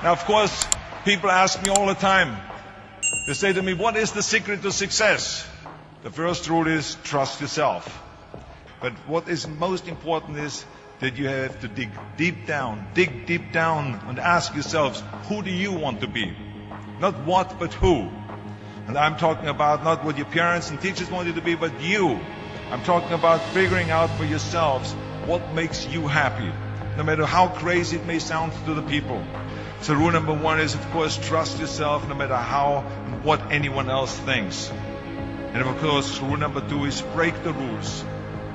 Now, of course, people ask me all the time. They say to me, what is the secret to success? The first rule is trust yourself. But what is most important is that you have to dig deep down and ask yourselves, who do you want to be? Not what, but who. And I'm talking about not what your parents and teachers want you to be, but you. I'm talking about figuring out for yourselves what makes you happy, no matter how crazy it may sound to the people. So rule number one is, of course, trust yourself no matter how and what anyone else thinks. And of course, rule number two is break the rules.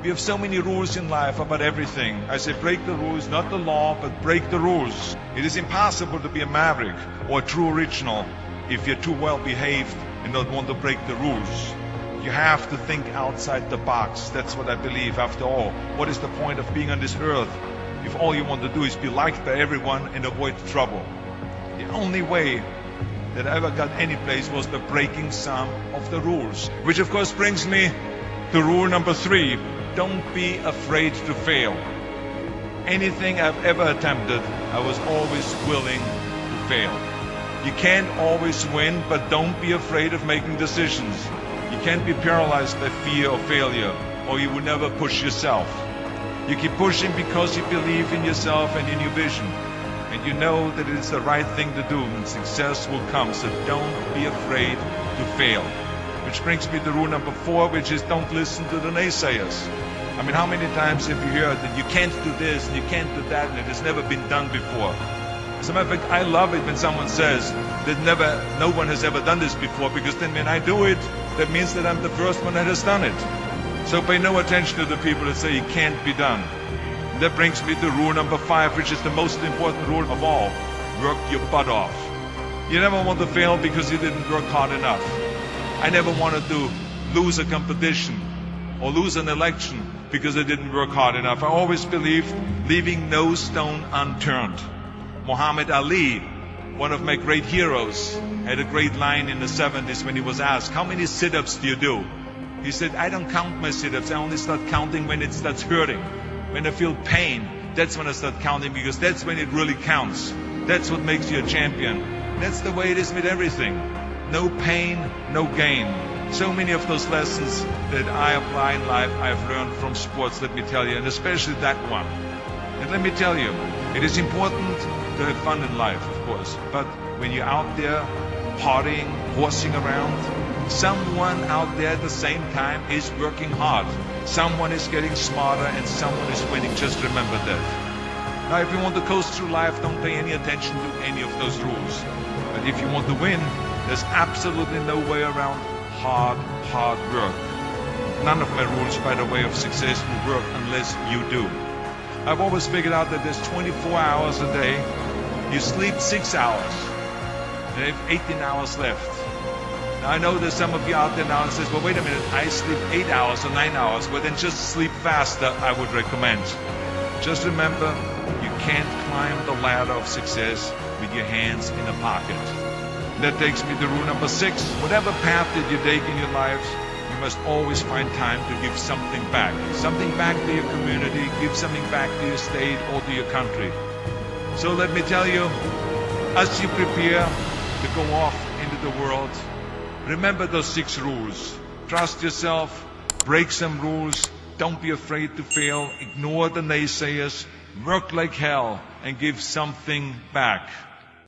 We have so many rules in life about everything. I say break the rules, not the law, but break the rules. It is impossible to be a maverick or a true original if you're too well behaved and don't want to break the rules. You have to think outside the box. That's what I believe. After all, what is the point of being on this earth if all you want to do is be liked by everyone and avoid trouble? The only way that I ever got any place was by breaking some of the rules. Which of course brings me to rule number three. Don't be afraid to fail. Anything I've ever attempted, I was always willing to fail. You can't always win, but don't be afraid of making decisions. You can't be paralyzed by fear of failure, or you will never push yourself. You keep pushing because you believe in yourself and in your vision. And you know that it is the right thing to do, and success will come. So don't be afraid to fail. Which brings me to rule number four, which is don't listen to the naysayers. I mean, how many times have you heard that you can't do this and you can't do that and it has never been done before? As a matter of fact, I love it when someone says that no one has ever done this before, because then when I do it, that means that I'm the first one that has done it. So pay no attention to the people that say it can't be done. And that brings me to rule number five, which is the most important rule of all. Work your butt off. You never want to fail because you didn't work hard enough. I never wanted to lose a competition or lose an election because I didn't work hard enough. I always believed leaving no stone unturned. Muhammad Ali, one of my great heroes, had a great line in the 70s when he was asked, how many sit-ups do you do? He said, I don't count my sit-ups. I only start counting when it starts hurting. When I feel pain, that's when I start counting, because that's when it really counts. That's what makes you a champion. That's the way it is with everything. No pain, no gain. So many of those lessons that I apply in life, I've learned from sports, let me tell you, and especially that one. And let me tell you, it is important to have fun in life, of course, but when you're out there partying, horsing around, someone out there at the same time is working hard. Someone is getting smarter and someone is winning. Just remember that. Now, if you want to coast through life, don't pay any attention to any of those rules. But if you want to win, there's absolutely no way around hard work. None of my rules, by the way, of success will work unless you do. I've always figured out that there's 24 hours a day. You sleep 6 hours, and you have 18 hours left. Now, I know there's some of you out there now that says, well, wait a minute, I sleep 8 hours or 9 hours. Well, then just sleep faster, I would recommend. Just remember, you can't climb the ladder of success with your hands in a pocket. That takes me to rule number 6. Whatever path that you take in your lives, you must always find time to give something back. Something back to your community, give something back to your state or to your country. So let me tell you, as you prepare to go off into the world, remember those 6 rules. Trust yourself, break some rules, don't be afraid to fail, ignore the naysayers, work like hell, and give something back.